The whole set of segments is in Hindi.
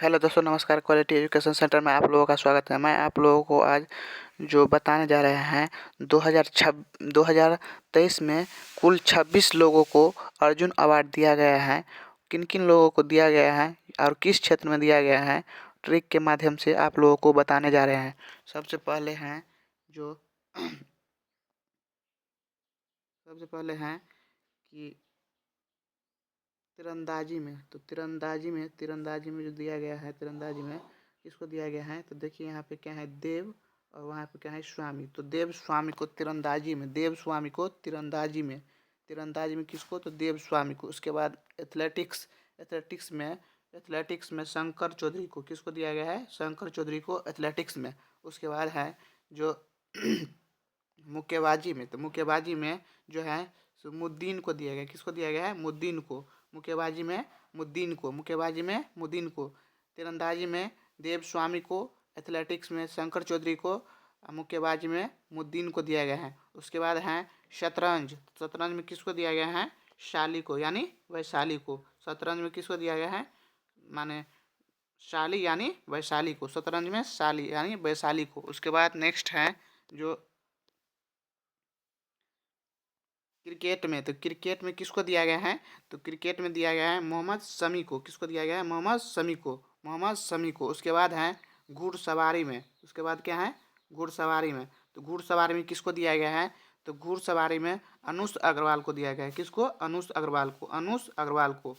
हेलो दोस्तों, नमस्कार। क्वालिटी एजुकेशन सेंटर में आप लोगों का स्वागत है। मैं आप लोगों को आज जो बताने जा रहे हैं 2023 में कुल 26 लोगों को अर्जुन अवार्ड दिया गया है। किन किन लोगों को दिया गया है और किस क्षेत्र में दिया गया है, ट्रिक के माध्यम से आप लोगों को बताने जा रहे हैं। सबसे पहले हैं जो सबसे पहले हैं कि तीरंदाजी में, तो तीरंदाजी में जो दिया गया है, तीरंदाजी में किसको दिया गया है, तो देखिए यहाँ पे क्या है, देव, और वहाँ पे क्या है, स्वामी। तो देव स्वामी को तीरंदाजी में, देव स्वामी को तीरंदाजी में, तीरंदाजी में किसको, तो देव स्वामी को। उसके बाद एथलेटिक्स, एथलेटिक्स में शंकर चौधरी को, किसको दिया गया है, शंकर चौधरी को एथलेटिक्स में। उसके बाद है जो मुक्केबाजी में, तो मुक्केबाजी में जो है मुद्दीन को दिया गया, किसको दिया गया है, मुद्दीन को। मुक्केबाजी में मुद्दीन को, मुक्केबाजी में मुद्दीन को। तीरंदाजी में देव स्वामी को, एथलेटिक्स में शंकर चौधरी को, मुक्केबाजी में मुद्दीन को दिया गया है। उसके बाद है शतरंज, शतरंज में किसको दिया गया है, शाली को, यानी वैशाली को। शतरंज में किसको दिया गया है, माने शाली यानी वैशाली को। शतरंज में शाली यानी वैशाली को। उसके बाद नेक्स्ट है जो क्रिकेट में, तो क्रिकेट में किसको दिया गया है, तो क्रिकेट में दिया गया है मोहम्मद शमी को। किसको दिया गया है, मोहम्मद शमी को, मोहम्मद शमी को। उसके बाद है घुड़सवारी में, उसके बाद क्या है, घुड़सवारी में, तो घुड़सवारी में किसको दिया गया है, तो घुड़सवारी में अनुष अग्रवाल को दिया गया है। किसको, अनुष अग्रवाल को, अनुष अग्रवाल को।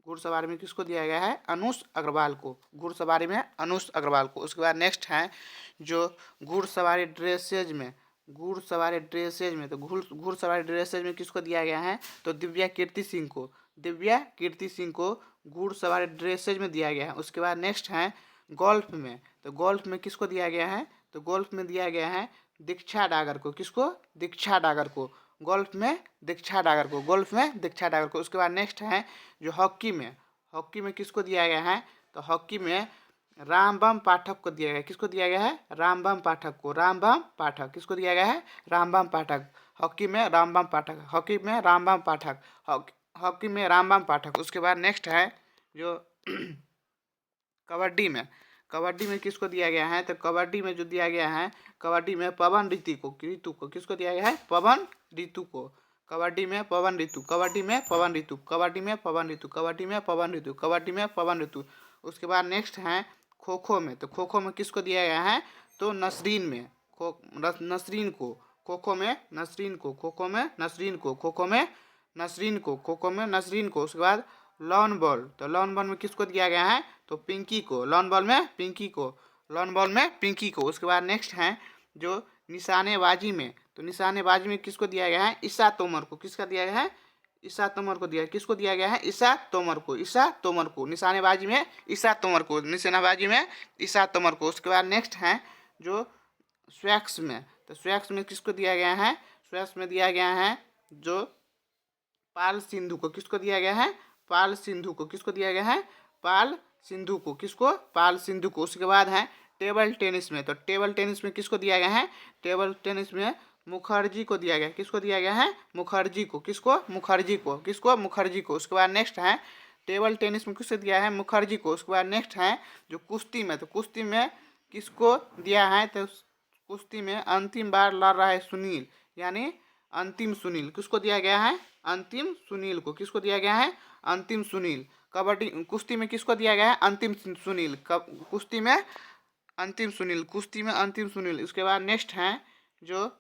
घुड़सवारी में किसको दिया गया है, अनुष अग्रवाल को, घुड़सवारी में अनुष अग्रवाल को। उसके बाद नेक्स्ट है जो घुड़सवारी ड्रेसेज में, घुड़सवारी ड्रेसेज में, तो घुड़सवारी ड्रेसेज में किसको दिया गया है, तो दिव्या कीर्ति सिंह को, दिव्या कीर्ति सिंह को घुड़सवारी ड्रेसेज में दिया गया है। उसके बाद नेक्स्ट है गोल्फ में, तो गोल्फ में किसको दिया गया है, तो गोल्फ में दिया गया है दीक्षा डागर को। किसको, दीक्षा डागर को, गोल्फ में दीक्षा डागर को, गोल्फ में दीक्षा डागर को। उसके बाद नेक्स्ट है जो हॉकी में, हॉकी में किसको दिया गया है, तो हॉकी में रामबम पाठक को दिया गया है। किसको दिया गया है, रामबम पाठक को, रामबम पाठक। किसको दिया गया है, रामबम पाठक। हॉकी में रामबम पाठक, हॉकी में रामबम पाठक, हॉकी में रामबम पाठक। उसके बाद नेक्स्ट है जो कबड्डी में, कबड्डी में किसको दिया गया है, तो कबड्डी में जो दिया गया है, कबड्डी में पवन ऋतु को, ऋतु को। किसको दिया गया है, पवन ऋतु को। कबड्डी में पवन ऋतु, कबड्डी में पवन ऋतु, कबड्डी में पवन ऋतु, कबड्डी में पवन ऋतु, कबड्डी में पवन ऋतु। उसके बाद नेक्स्ट है खो खो में, तो खो खो में किसको दिया गया है, तो नसरीन में, नसरीन को, खो खो में नसरीन को, खो खो में नसरीन को, खो खो में नसरीन को, खो खो में नसरीन को। उसके बाद लॉन बॉल, तो लॉन बॉल में किसको दिया गया है, तो पिंकी को, लॉन बॉल में पिंकी को, लॉन बॉल में पिंकी को। उसके बाद नेक्स्ट है जो निशानेबाजी में, तो निशानेबाजी में किसको दिया गया है, ईशा तोमर को। किसका दिया गया है, ईशा तोमर को दिया, किसको दिया गया है, ईशा तोमर को, ईशा तोमर को। निशानेबाजी में ईशा तोमर को, निशानेबाजी में ईशा तोमर को। उसके बाद नेक्स्ट है जो स्वैक्स में, तो स्वैक्स में किसको दिया गया है, स्वैक्स में दिया गया है जो पाल सिंधु को। किसको दिया गया है, पाल सिंधु को। किसको दिया गया है, पाल सिंधु को, किसको, पाल सिंधु को। उसके बाद है टेबल टेनिस में, तो टेबल टेनिस में किसको दिया गया है, टेबल टेनिस में मुखर्जी को दिया गया। किसको दिया गया है, मुखर्जी को, किसको, मुखर्जी को, किसको, मुखर्जी को। उसके बाद नेक्स्ट है टेबल टेनिस में किसको दिया है, मुखर्जी को। उसके बाद नेक्स्ट है जो कुश्ती में, तो कुश्ती में किसको दिया है, तो कुश्ती में अंतिम बार लड़ रहा है सुनील, यानी अंतिम सुनील। किसको दिया गया है, अंतिम सुनील को। किसको दिया गया है, अंतिम सुनील। कबड्डी कुश्ती में किसको दिया गया है, अंतिम सुनील। कुश्ती में अंतिम सुनील, कुश्ती में अंतिम सुनील। उसके बाद नेक्स्ट है जो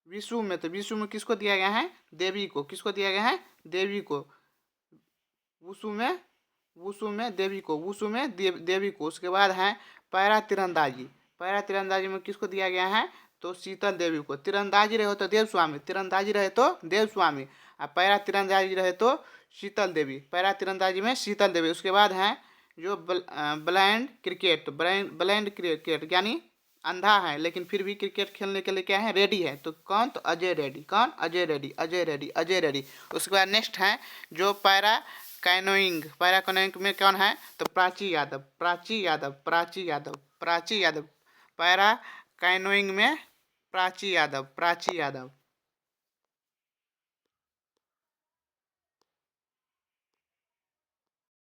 विशु में, तो विशु में किसको दिया गया है, देवी को। किसको दिया गया है, देवी को। वुशु में देवी को, वुशु में देवी को। उसके बाद है पैरा तीरंदाजी, पैरा तीरंदाजी में किसको दिया गया है, तो शीतल देवी को। तीरंदाजी रहे तो देव स्वामी, तीरंदाजी रहे तो देव स्वामी, और पैरा तीरंदाजी रहे तो शीतल देवी, पैरा तीरंदाजी में शीतल देवी। उसके बाद है जो ब्लाइंड क्रिकेट, ब्लाइंड क्रिकेट यानी अंधा है लेकिन फिर भी क्रिकेट खेलने के लिए क्या है, रेडी है, तो कौन, तो अजय रेड्डी। कौन, अजय रेड्डी, अजय रेड्डी, अजय रेड्डी। उसके बाद नेक्स्ट है जो पैरा कैनोइंग, पैरा कैनोइंग में कौन है, तो प्राची यादव, प्राची यादव, प्राची यादव, प्राची यादव। पैरा कैनोइंग में प्राची यादव, प्राची यादव।